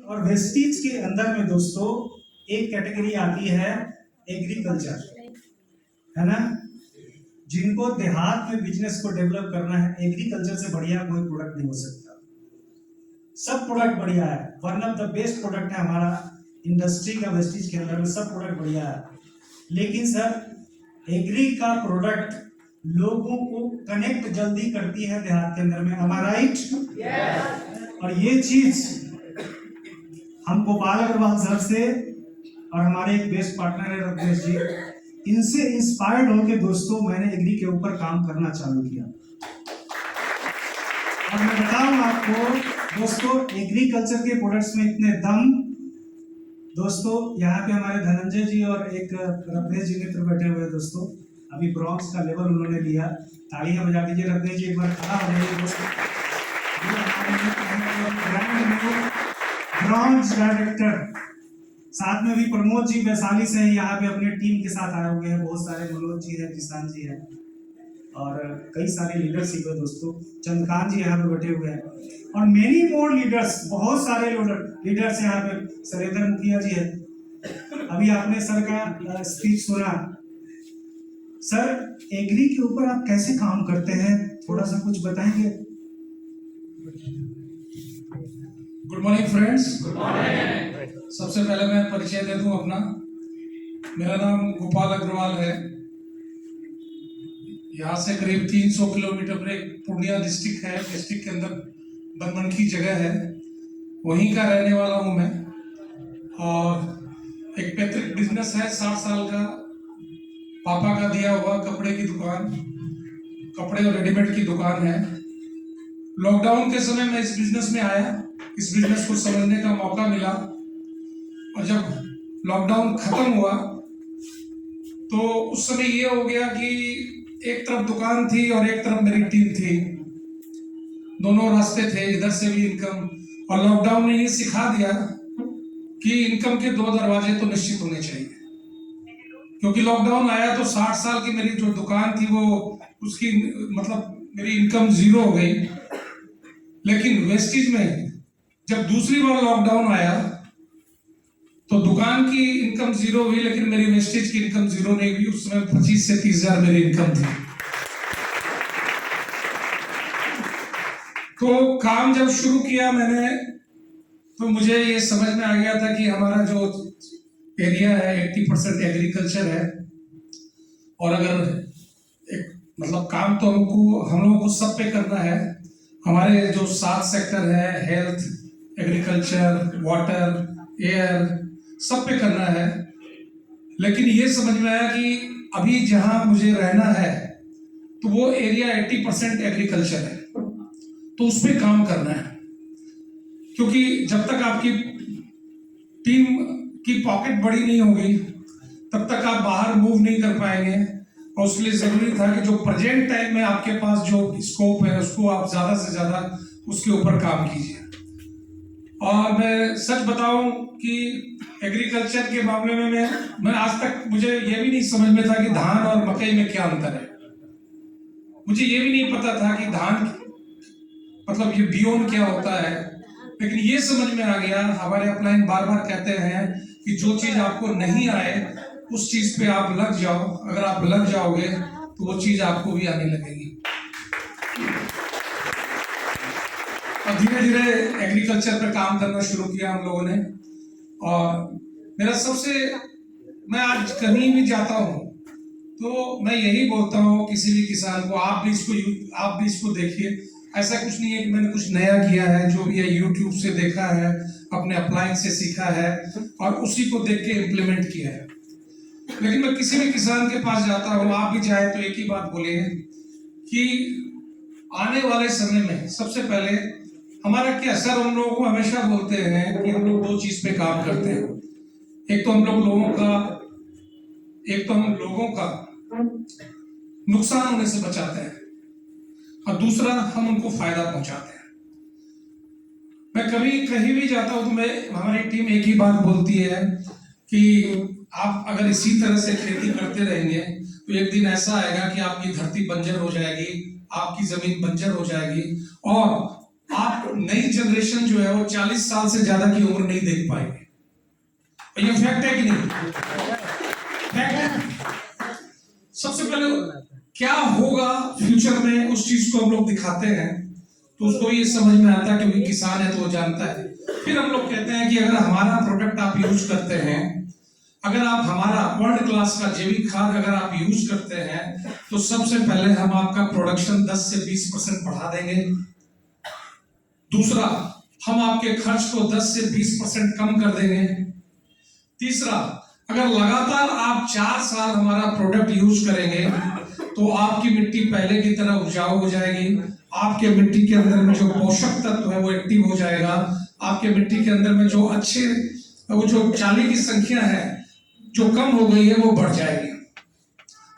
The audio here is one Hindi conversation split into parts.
और वेस्टीज के अंदर में दोस्तों एक कैटेगरी आती है एग्रीकल्चर, है ना। जिनको देहात में बिजनेस को डेवलप करना है, एग्रीकल्चर से बढ़िया कोई प्रोडक्ट नहीं हो सकता। सब प्रोडक्ट बढ़िया है, one of the best product है हमारा इंडस्ट्री का वेस्टीज के अंदर में, सब प्रोडक्ट बढ़िया है। लेकिन सर एग्री का प्रोडक्ट लोगों को कनेक्ट जल्दी करती है देहात के अंदर में, am I right? Yes. और ये चीज हम गोपाल अग्रवाल सर से और हमारे एक बेस्ट पार्टनर है रत्नेश जी, इनसे इंस्पायर्ड होकर दोस्तों मैंने एग्री के ऊपर काम करना चालू किया। और मैं बताऊं आपको दोस्तों, एग्रीकल्चर के प्रोडक्ट्स में इतने दम। दोस्तों यहाँ पे हमारे धनंजय जी और एक रत्नेश जी मित्र बैठे हुए दोस्तों, अभी ब्रॉन्ज का लेवल उन्होंने लिया, तालियां बजा दीजिए रत्नेश जी, एक बार खड़ा हो जाइए दोस्तों। ब्रॉन्ज डायरेक्टर, साथ में भी प्रमोद जी वैशाली से यहाँ पे अपने टीम के साथ आए हुए हैं, बहुत सारे मनोज जी है, किसान जी है और कई सारे लीडरशिप है दोस्तों। चंद्रकांत जी यहाँ पे बैठे हुए हैं और मेनी मोर लीडर्स, बहुत सारे लीडर्स यहाँ पे। सरेंद्र मुखिया जी है, अभी आपने सर का स्पीच सुना। सर एग्री के ऊपर आप कैसे काम करते हैं, थोड़ा सा कुछ बताएंगे? Good morning friends. Good morning. सबसे पहले मैं परिचय दे दूं अपना। मेरा नाम गोपाल अग्रवाल है। यहाँ से करीब 300 किलोमीटर पर एक पूर्णिया डिस्ट्रिक्ट है, डिस्ट्रिक्ट के अंदर बनमनखी जगह है, वहीं का रहने वाला हूँ मैं। और एक पैतृक बिजनेस है 60 साल का, पापा का दिया हुआ कपड़े की दुकान, कपड़े और रेडीमेड की दुकान है। लॉकडाउन के समय मैं इस बिजनेस में आया, इस बिजनेस को समझने का मौका मिला और जब लॉकडाउन खत्म हुआ तो उस समय ये हो गया कि एक तरफ दुकान थी और एक तरफ मेरी टीम थी, दोनों रास्ते थे, इधर से भी इनकम। और लॉकडाउन ने ये सिखा दिया कि इनकम के 2 दरवाजे तो निश्चित होने चाहिए, क्योंकि लॉकडाउन आया तो 60 साल की मेरी जो दुकान थी वो उसकी मतलब मेरी इनकम 0 हो गई। लेकिन वेस्टीज में जब दूसरी बार लॉकडाउन आया तो दुकान की इनकम 0 हुई, लेकिन मेरी वेस्टेज की इनकम 0 नहीं हुई। उस समय 25 से 30 हजार मेरी इनकम थी। तो काम जब शुरू किया मैंने, तो मुझे ये समझ में आ गया था कि हमारा जो एरिया है 80% एग्रीकल्चर है और अगर एक मतलब काम तो हम लोगों को सब पे करना है। हमारे जो 7 सेक्टर है, हेल्थ, एग्रीकल्चर, वाटर, एयर, सब पे करना है। लेकिन ये समझ में आया कि अभी जहां मुझे रहना है तो वो एरिया 80% एग्रीकल्चर है, तो उस पे काम करना है। क्योंकि जब तक आपकी टीम की पॉकेट बड़ी नहीं होगी तब तक आप बाहर मूव नहीं कर पाएंगे। और उसके लिए जरूरी था कि जो प्रेजेंट टाइम में आपके पास जो स्कोप है उसको आप ज्यादा से ज्यादा उसके ऊपर काम कीजिए। और मैं सच बताऊं कि एग्रीकल्चर के मामले में मैं आज तक मुझे ये भी नहीं समझ में था कि धान और मकई में क्या अंतर है। मुझे ये भी नहीं पता था कि धान मतलब ये बियोन क्या होता है। लेकिन ये समझ में आ गया, हमारे अपलाइन बार बार कहते हैं कि जो चीज आपको नहीं आए उस चीज पे आप लग जाओ। अगर आप लग जाओगे तो वो चीज आपको भी आने लगेगी। और धीरे धीरे एग्रीकल्चर पे काम करना शुरू किया हम लोगों ने। और मेरा मैं आज कहीं भी जाता हूँ तो मैं यही बोलता हूँ किसी भी किसान को, आप भी इसको देखिए। ऐसा कुछ नहीं है कि मैंने कुछ नया किया है, जो भी है यूट्यूब से देखा है, अपने अप्लायंस से सीखा है और उसी को देख के इम्प्लीमेंट किया है। लेकिन मैं किसी भी किसान के पास जाता हूँ, आप भी चाहे तो एक ही बात बोलिए कि आने वाले समय में सबसे पहले हमारा क्या सर, हम लोगों को हमेशा बोलते हैं कि हम लोग 2 चीज पे काम करते हैं। एक तो हम लोगों का नुकसान होने से बचाते हैं और दूसरा हम उनको फायदा पहुंचाते हैं। मैं कभी कहीं भी जाता हूं तो हमारी टीम एक ही बात बोलती है कि आप अगर इसी तरह से खेती करते रहेंगे तो एक दिन ऐसा आएगा कि आपकी धरती बंजर हो जाएगी, आपकी जमीन बंजर हो जाएगी और आप नई जनरेशन जो है वो 40 साल से ज्यादा की उम्र नहीं देख पाएंगे। ये फैक्ट है कि नहीं? फैक्ट है। सबसे पहले क्या होगा फ्यूचर में, उस चीज को हम लोग दिखाते हैं तो उसको ये समझ में आता है, क्योंकि किसान है तो वो जानता है। फिर हम लोग कहते हैं कि अगर हमारा प्रोडक्ट आप यूज करते हैं, अगर आप हमारा वर्ल्ड क्लास का जैविक खाद अगर आप यूज करते हैं, तो सबसे पहले हम आपका प्रोडक्शन 10 से 20% बढ़ा देंगे। दूसरा, हम आपके खर्च को 10 से 20% कम कर देंगे। तीसरा, अगर लगातार आप 4 साल हमारा प्रोडक्ट यूज करेंगे तो आपकी मिट्टी पहले की तरह उपजाऊ हो जाएगी। आपके मिट्टी के अंदर में जो पोषक तत्व है वो एक्टिव हो जाएगा। आपके मिट्टी के अंदर में जो अच्छे वो जो चाली की संख्या है जो कम हो गई है वो बढ़ जाएगी।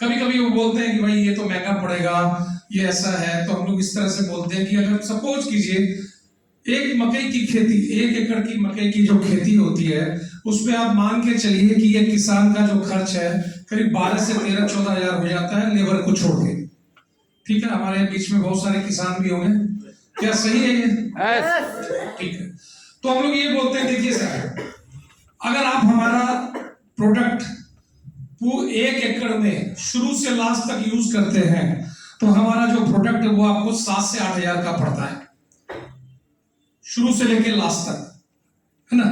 कभी कभी वो बोलते हैं कि भाई ये तो महंगा पड़ेगा, ये ऐसा है, तो हम लोग इस तरह से बोलते हैं कि अगर सपोज कीजिए एक मकई की खेती, 1 एकड़ की मकई की जो खेती होती है उसमें आप मान के चलिए कि ये किसान का जो खर्च है करीब 12 से 13-14 हजार हो जाता है लेबर को छोड़ के। ठीक है, हमारे बीच में बहुत सारे किसान भी होंगे, क्या सही है ये? ठीक है, तो हम लोग ये बोलते हैं, देखिए सर, अगर आप हमारा प्रोडक्ट 1 एकड़ में शुरू से लास्ट तक यूज करते हैं तो हमारा जो प्रोडक्ट है वो आपको 7 से 8 हजार का पड़ता है, शुरू से लेके लास्ट तक, है ना।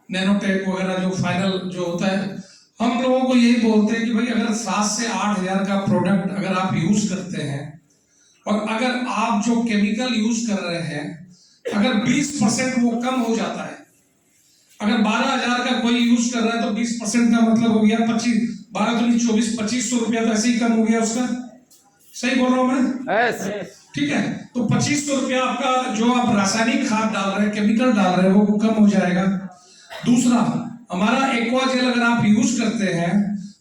नैनोटेक वगैरह जो फाइनल जो होता है, हम लोगों को यही बोलते हैं कि भाई अगर 7 से 8 हजार का प्रोडक्ट अगर आप यूज करते हैं और अगर आप जो केमिकल यूज कर रहे हैं अगर 20% वो कम हो जाता है, अगर 12,000 का कोई यूज कर रहा है तो 20% का मतलब हो गया 25,000 रुपया, तो ऐसे ही कम हो गया उसका। सही बोल रहा हूं मैं? ठीक है, तो 2500 रुपया आपका जो आप रासायनिक खाद डाल रहे हैं, केमिकल डाल रहे हैं, वो कम हो जाएगा। दूसरा, हमारा एक्वाजेल अगर आप यूज करते हैं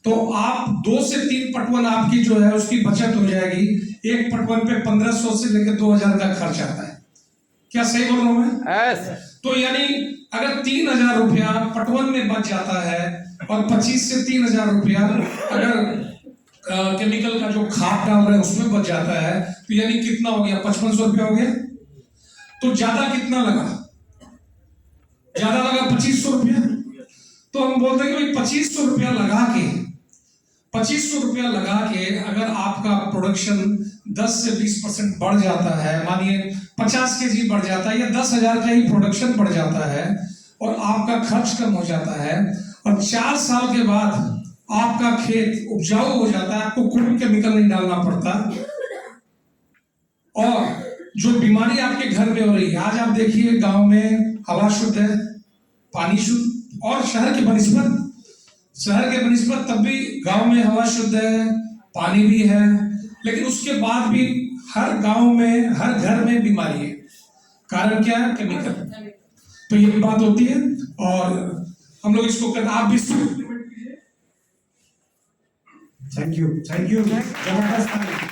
तो आप 2 से 3 पटवन आपकी जो है उसकी बचत हो जाएगी। एक पटवन पे 1500 से लेकर 2000 का खर्च आता है। क्या सही बोल रहा हूं मैं? तो यानी अगर 3000 रुपया पटवन में बच जाता है और 25 से 3000 रुपया अगर केमिकल का जो खाद डाल रहे हैं उसमें बच जाता है, तो यानी कितना हो गया? 5500 रुपया हो गया। तो ज्यादा कितना लगा? ज्यादा लगा 2500 रुपया। तो हम बोलते हैं कि भाई 2500 रुपया लगा के, 2500 रुपया लगा के अगर आपका प्रोडक्शन 10 से 20% बढ़ जाता है, मानिए 50 केजी बढ़ जाता है या 10,000 का ही प्रोडक्शन बढ़ जाता है और आपका खर्च कम हो जाता है और 4 साल के बाद आपका खेत उपजाऊ हो जाता है, आपको कोई केमिकल नहीं डालना पड़ता और जो बीमारी आपके घर में हो रही है, आज आप देखिए गांव में हवा शुद्ध है, पानी शुद्ध, और शहर के बनिस्बत तब भी गांव में हवा शुद्ध है, पानी भी है, लेकिन उसके बाद भी हर गांव में हर घर में बीमारी है। कारण क्या है? केमिकल। तो ये बात होती है और हम लोग इसको करते, आप भी थैंक यू जबरदस्त।